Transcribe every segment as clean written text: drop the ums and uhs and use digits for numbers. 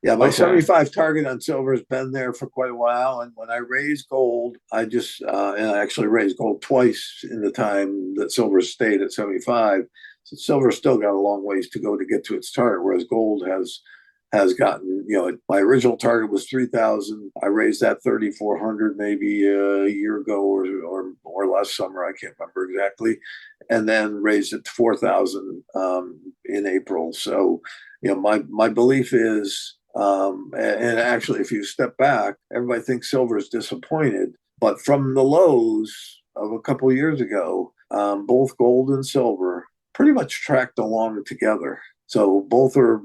Yeah, my Okay. 75 target on silver has been there for quite a while. And when I raised gold, and I actually raised gold twice in the time that silver stayed at 75. So silver still got a long ways to go to get to its target, whereas gold has gotten, my original target was 3,000. I raised that 3,400 maybe a year ago or last summer. I can't remember exactly. And then raised it to 4,000 in April. So, my belief is, and actually, if you step back, everybody thinks silver is disappointed. But from the lows of a couple of years ago, both gold and silver pretty much tracked along together. So both are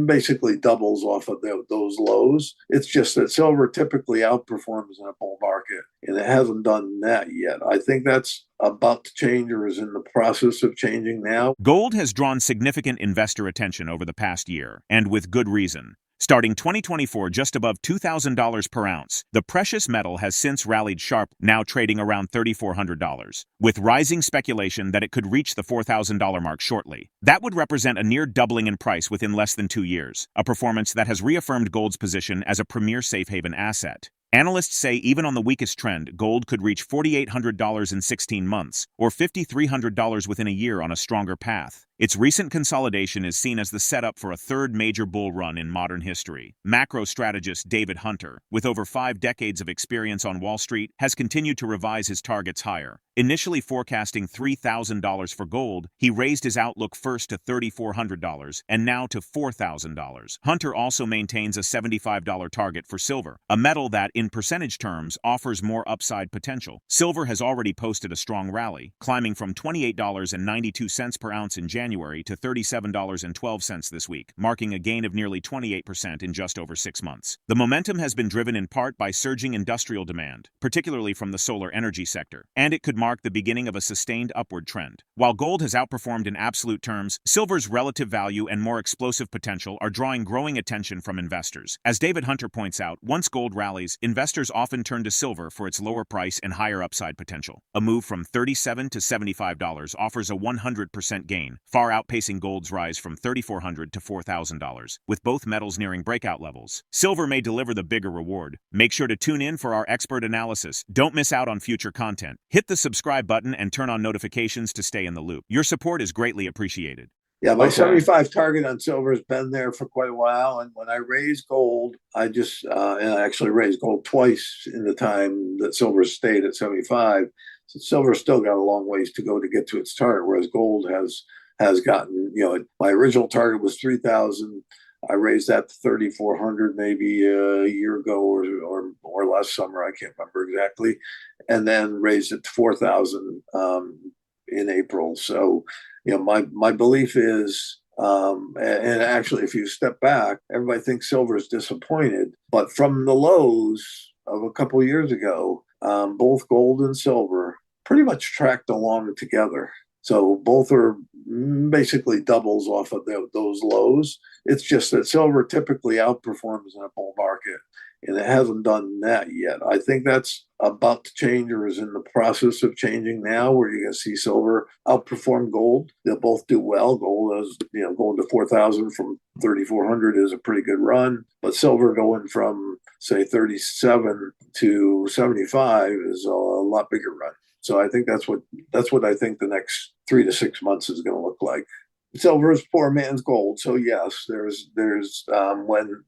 basically doubles off of those lows. It's just that silver typically outperforms in a bull market, and it hasn't done that yet. I think that's about to change or is in the process of changing now. Gold has drawn significant investor attention over the past year, and with good reason. Starting 2024 just above $2,000 per ounce, the precious metal has since rallied sharp, now trading around $3,400, with rising speculation that it could reach the $4,000 mark shortly. That would represent a near doubling in price within less than 2 years, a performance that has reaffirmed gold's position as a premier safe haven asset. Analysts say even on the weakest trend, gold could reach $4,800 in 16 months, or $5,300 within a year on a stronger path. Its recent consolidation is seen as the setup for a third major bull run in modern history. Macro strategist DavidHunter, with over 5 decades of experience on Wall Street, has continued to revise his targets higher. Initially forecasting $3,000 for gold, he raised his outlook first to $3,400 and now to $4,000. Hunter also maintains a $75 target for silver, a metal that, in percentage terms, offers more upside potential. Silver has already posted a strong rally, climbing from $28.92 per ounce in January to $37.12 this week, marking a gain of nearly 28% in just over 6 months. The momentum has been driven in part by surging industrial demand, particularly from the solar energy sector, and it could mark the beginning of a sustained upward trend. While gold has outperformed in absolute terms, silver's relative value and more explosive potential are drawing growing attention from investors. As DavidHunter points out, once gold rallies, investors often turn to silver for its lower price and higher upside potential. A move from $37 to $75 offers a 100% gain, far outpacing gold's rise from $3,400 to $4,000, with both metals nearing breakout levels. Silver may deliver the bigger reward. Make sure to tune in for our expert analysis. Don't miss out on future content. Hit the subscribe button and turn on notifications to stay in the loop. Your support is greatly appreciated. Yeah, my Okay. 75 target on silver has been there for quite a while. And when I raised gold, and I actually raised gold twice in the time that silver stayed at 75. So silver still got a long ways to go to get to its target, whereas gold has gotten, my original target was 3,000. I raised that to 3,400 maybe a year ago or last summer. I can't remember exactly. And then raised it to 4,000 in April. So, my belief is, and actually, if you step back, everybody thinks silver is disappointed. But from the lows of a couple of years ago, both gold and silver pretty much tracked along together. So both are basically doubles off of those lows. It's just that silver typically outperforms in a bull market, and it hasn't done that yet. I think that's about to change or is in the process of changing now, where you're going to see silver outperform gold. They'll both do well. Gold is, going to 4,000 from 3,400 is a pretty good run, but silver going from, say, 37 to 75 is a lot bigger run. So I think that's what I think the next 3 to 6 months is going to look like. Silver is poor man's gold. So yes, there's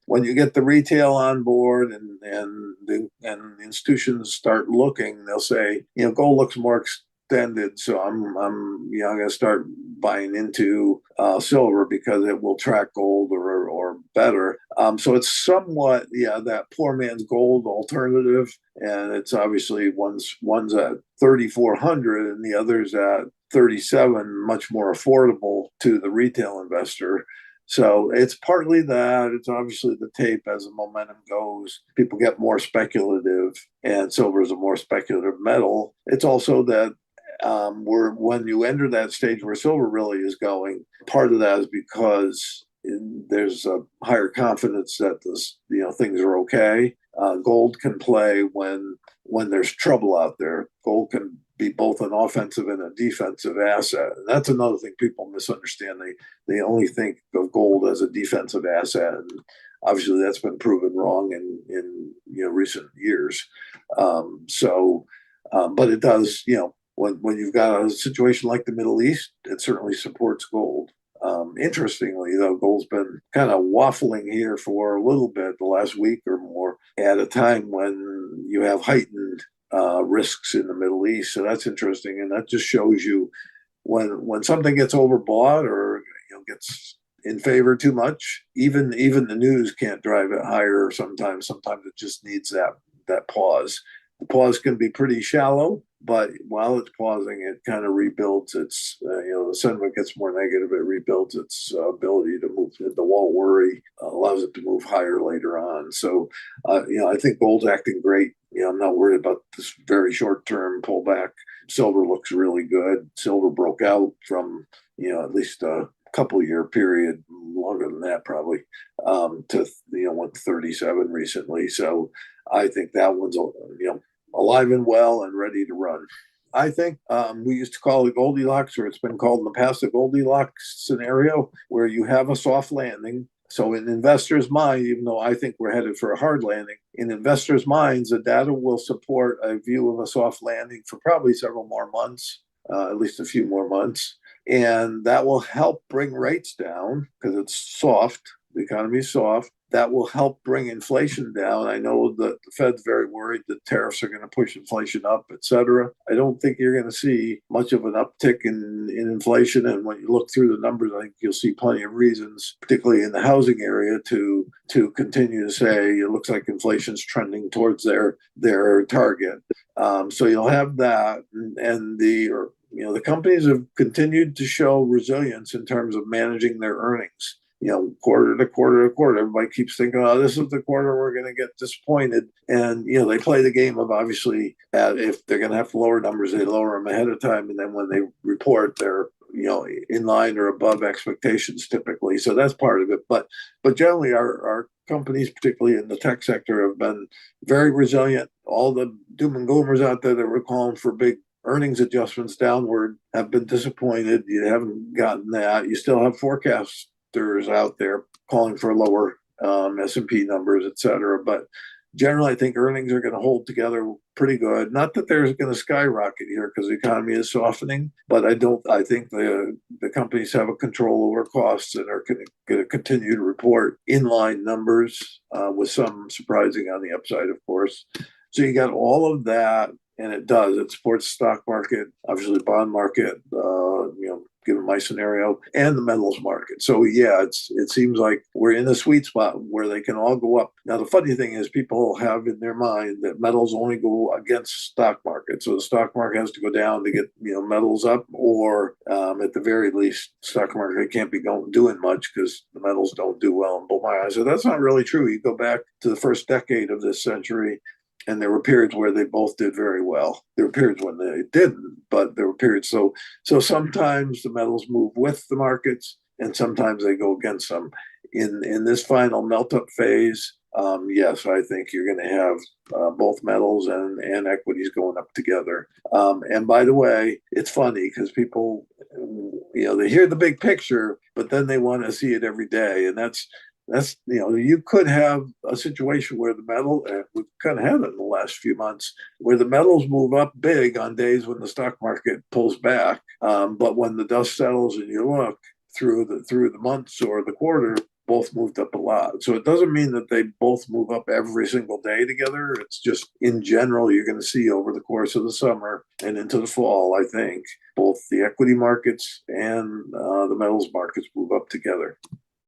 when you get the retail on board and institutions start looking, they'll say, gold looks more extended, so I'm going to start buying into silver because it will track gold or better. So it's somewhat, that poor man's gold alternative, and it's obviously one's at 3,400 and the other's at 37, much more affordable to the retail investor. So it's partly that. It's obviously the tape as the momentum goes. People get more speculative, and silver is a more speculative metal. It's also that when you enter that stage where silver really is going, part of that is because there's a higher confidence that things are okay. Gold can play when there's trouble out there. Gold can be both an offensive and a defensive asset. And that's another thing people misunderstand. They only think of gold as a defensive asset. And obviously that's been proven wrong in recent years. But it does, when you've got a situation like the Middle East, it certainly supports gold. Interestingly, though, gold's been kind of waffling here for a little bit, the last week or more, at a time when you have heightened risks in the Middle East. So that's interesting, and that just shows you when something gets overbought or gets in favor too much, even the news can't drive it higher. Sometimes it just needs that pause. The pause can be pretty shallow, but while it's pausing, it kind of rebuilds its, the sentiment gets more negative. It rebuilds its ability to move. The wall worry allows it to move higher later on. So, I think gold's acting great. I'm not worried about this very short-term pullback. Silver looks really good. Silver broke out from, at least a couple-year period, longer than that probably, to 137 recently. So I think that one's alive and well and ready to run. I think we used to call it Goldilocks, or it's been called in the past the Goldilocks scenario, where you have a soft landing. So in investors' mind, even though I think we're headed for a hard landing, in investors' minds, the data will support a view of a soft landing for probably several more months, at least a few more months. And that will help bring rates down because it's soft. The economy is soft. That will help bring inflation down. I know that the Fed's very worried that tariffs are going to push inflation up, et cetera. I don't think you're going to see much of an uptick in inflation. And when you look through the numbers, I think you'll see plenty of reasons, particularly in the housing area, to continue to say it looks like inflation's trending towards their target. So you'll have that, and the companies have continued to show resilience in terms of managing their earnings. Quarter to quarter to quarter, everybody keeps thinking, oh, this is the quarter we're going to get disappointed. And, they play the game of obviously if they're going to have to lower numbers, they lower them ahead of time. And then when they report, they're, in line or above expectations typically. So that's part of it. But generally our companies, particularly in the tech sector, have been very resilient. All the doom and gloomers out there that were calling for big earnings adjustments downward have been disappointed. You haven't gotten that. You still have forecasts out there calling for lower S&P numbers, et cetera. But generally, I think earnings are going to hold together pretty good. Not that they're going to skyrocket here because the economy is softening, but I think the companies have a control over costs and are going to continue to report inline numbers with some surprising on the upside, of course. So you got all of that, and it supports the stock market, obviously the bond market, given my scenario, and the metals market. So yeah, it seems like we're in a sweet spot where they can all go up. Now, the funny thing is people have in their mind that metals only go against stock market. So the stock market has to go down to get, metals up, or at the very least, stock market can't be doing much because the metals don't do well in bull market. So that's not really true. You go back to the first decade of this century, and there were periods where they both did very well. There were periods when they didn't, but there were periods. So sometimes the metals move with the markets, and sometimes they go against them. In this final melt-up phase, yes, I think you're going to have both metals and equities going up together. And by the way, it's funny because people, they hear the big picture, but then they want to see it every day, and that's you could have a situation where the metal, we've kind of had it in the last few months, where the metals move up big on days when the stock market pulls back. But when the dust settles and you look through the months or the quarter, both moved up a lot. So it doesn't mean that they both move up every single day together. It's just in general, you're going to see over the course of the summer and into the fall, I think, both the equity markets and the metals markets move up together.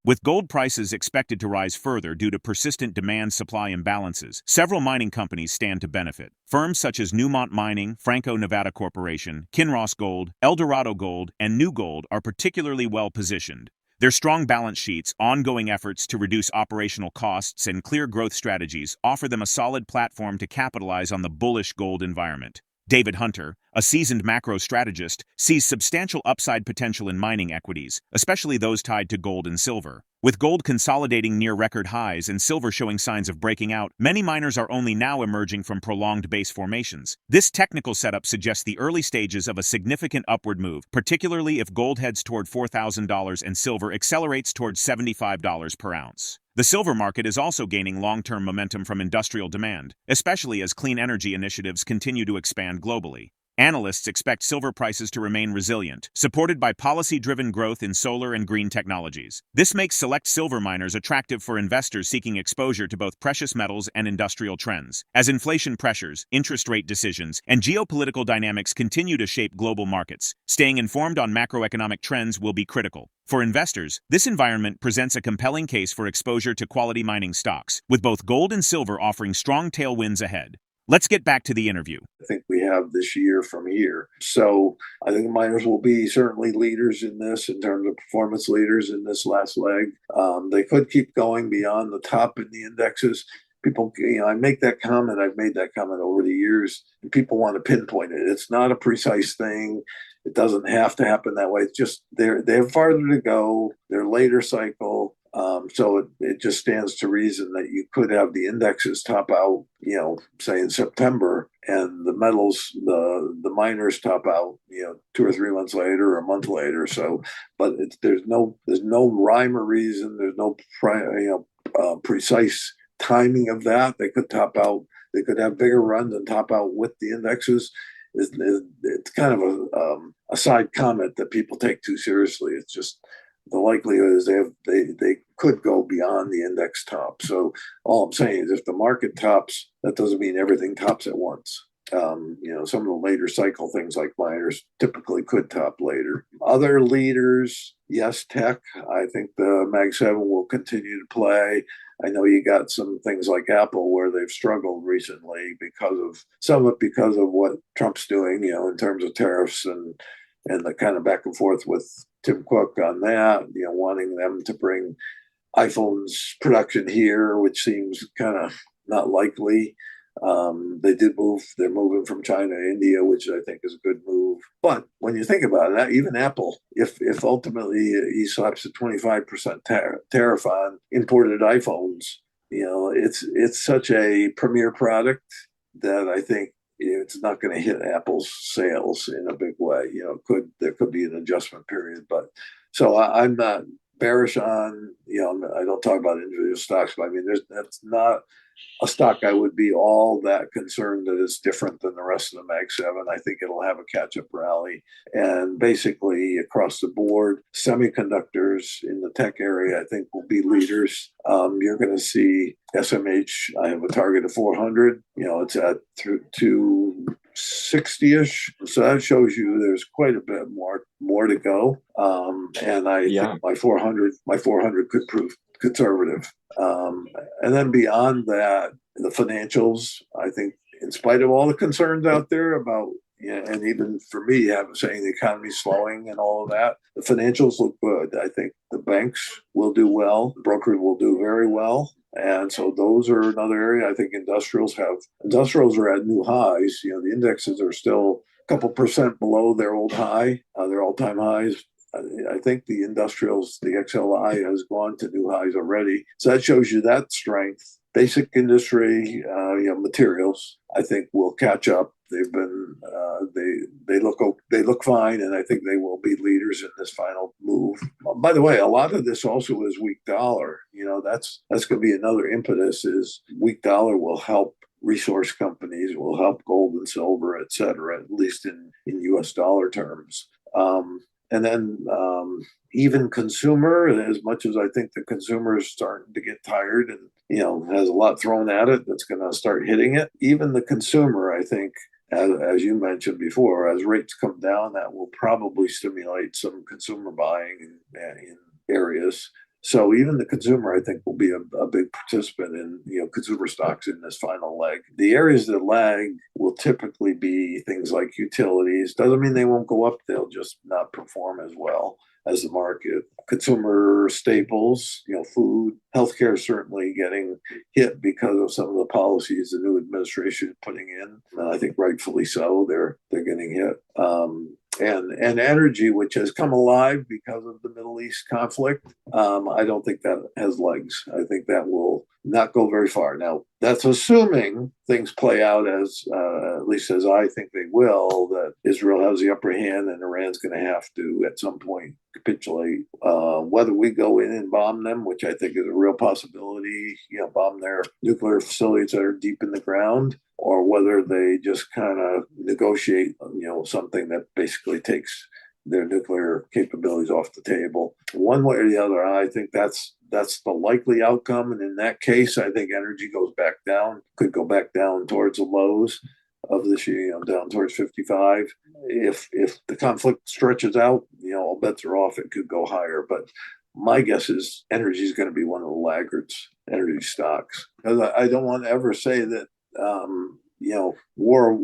With gold prices expected to rise further due to persistent demand-supply imbalances, several mining companies stand to benefit. Firms such as Newmont Mining, Franco-Nevada Corporation, Kinross Gold, Eldorado Gold, and New Gold are particularly well-positioned. Their strong balance sheets, ongoing efforts to reduce operational costs, and clear growth strategies offer them a solid platform to capitalize on the bullish gold environment. DavidHunter, a seasoned macro strategist, sees substantial upside potential in mining equities, especially those tied to gold and silver. With gold consolidating near record highs and silver showing signs of breaking out, many miners are only now emerging from prolonged base formations. This technical setup suggests the early stages of a significant upward move, particularly if gold heads toward $4,000 and silver accelerates towards $75 per ounce. The silver market is also gaining long-term momentum from industrial demand, especially as clean energy initiatives continue to expand globally. Analysts expect silver prices to remain resilient, supported by policy-driven growth in solar and green technologies. This makes select silver miners attractive for investors seeking exposure to both precious metals and industrial trends. As inflation pressures, interest rate decisions, and geopolitical dynamics continue to shape global markets, staying informed on macroeconomic trends will be critical. For investors, this environment presents a compelling case for exposure to quality mining stocks, with both gold and silver offering strong tailwinds ahead. Let's get back to the interview. I think we have this year from here. So I think miners will be certainly leaders in this, in terms of performance leaders in this last leg. They could keep going beyond the top in the indexes. People, I've made that comment over the years, and people want to pinpoint it. It's not a precise thing. It doesn't have to happen that way. It's just they have farther to go. They're later cycle. So it just stands to reason that you could have the indexes top out, say in September, and the metals, the miners top out, 2 or 3 months later or a month later. So, but there's no rhyme or reason. There's no precise timing of that. They could top out. They could have bigger runs and top out with the indexes. It's kind of a side comment that people take too seriously. It's just the likelihood is they could go beyond the index top. So all I'm saying is if the market tops, that doesn't mean everything tops at once. Some of the later cycle things like miners typically could top later. Other leaders, yes, tech. I think the Mag 7 will continue to play. I know you got some things like Apple where they've struggled recently because of what Trump's doing, in terms of tariffs and the kind of back and forth with Tim Cook on that, wanting them to bring iPhones production here, which seems kind of not likely. They're moving from China to India, which I think is a good move. But when you think about it, even Apple, if ultimately he slaps a 25% tariff on imported iPhones, it's such a premier product that I think it's not going to hit Apple's sales in a big way. There could be an adjustment period, but so I'm not bearish on. I don't talk about individual stocks, but I mean, that's not a stock I would be all that concerned that it's different than the rest of the Mag 7. I think it'll have a catch-up rally. And basically, across the board, semiconductors in the tech area, I think, will be leaders. You're going to see SMH, I have a target of 400. It's at 260-ish. So that shows you there's quite a bit more to go. And I think my 400 could prove conservative. And then beyond that, the financials, I think, in spite of all the concerns out there about, and even for me, saying the economy's slowing and all of that, the financials look good. I think the banks will do well, the brokers will do very well. And so those are another area. I think industrials are at new highs. The indexes are still a couple percent below their all-time highs. I think the industrials, the XLI has gone to new highs already. So that shows you that strength. Basic industry, materials, I think will catch up. They've been, they look fine, and I think they will be leaders in this final move. By the way, a lot of this also is weak dollar. That's going to be another impetus. Is weak dollar will help resource companies, will help gold and silver, et cetera, at least in U.S. dollar terms. And then even consumer, as much as I think the consumer is starting to get tired and, has a lot thrown at it that's going to start hitting it, even the consumer, I think, as you mentioned before, as rates come down, that will probably stimulate some consumer buying in areas. So even the consumer, I think, will be a big participant in consumer stocks in this final leg. The areas that lag will typically be things like utilities. Doesn't mean they won't go up; they'll just not perform as well as the market. Consumer staples, food, healthcare, certainly getting hit because of some of the policies the new administration is putting in. And I think rightfully so. They're getting hit. And energy, which has come alive because of the Middle East conflict, I don't think that has legs. I think that will not go very far. Now, that's assuming things play out as, at least as I think they will, that Israel has the upper hand and Iran's going to have to, at some point, capitulate. Whether we go in and bomb them, which I think is a real possibility, bomb their nuclear facilities that are deep in the ground, or whether they just kind of negotiate, something that basically takes their nuclear capabilities off the table. One way or the other, I think that's the likely outcome. And in that case, I think energy goes back down, could go back down towards the lows of this year, down towards 55. If the conflict stretches out, all bets are off. It could go higher. But my guess is energy is going to be one of the laggards, energy stocks. Because I don't want to ever say that war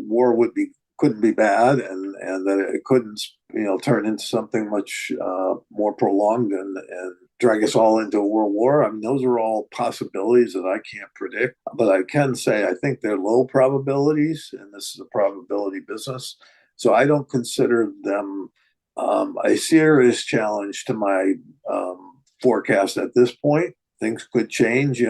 couldn't be bad, and that it couldn't turn into something much more prolonged and drag us all into a world war. I mean, those are all possibilities that I can't predict, but I can say I think they're low probabilities, and this is a probability business. So I don't consider them a serious challenge to my forecast at this point. Things could change.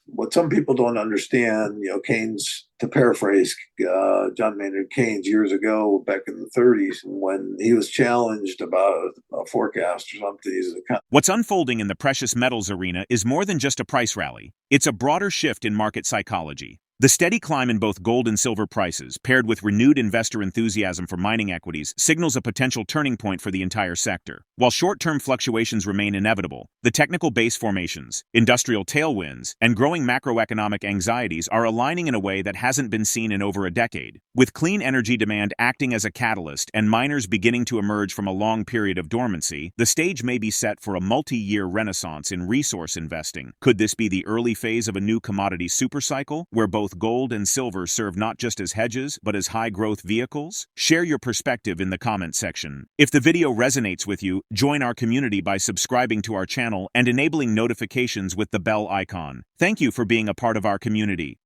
What some people don't understand, Keynes, to paraphrase John Maynard Keynes years ago, back in the 30s, when he was challenged about a forecast or something. What's unfolding in the precious metals arena is more than just a price rally. It's a broader shift in market psychology. The steady climb in both gold and silver prices, paired with renewed investor enthusiasm for mining equities, signals a potential turning point for the entire sector. While short-term fluctuations remain inevitable, the technical base formations, industrial tailwinds, and growing macroeconomic anxieties are aligning in a way that hasn't been seen in over a decade. With clean energy demand acting as a catalyst and miners beginning to emerge from a long period of dormancy, the stage may be set for a multi-year renaissance in resource investing. Could this be the early phase of a new commodity supercycle, where both gold and silver serve not just as hedges, but as high-growth vehicles? Share your perspective in the comment section. If the video resonates with you, join our community by subscribing to our channel and enabling notifications with the bell icon. Thank you for being a part of our community.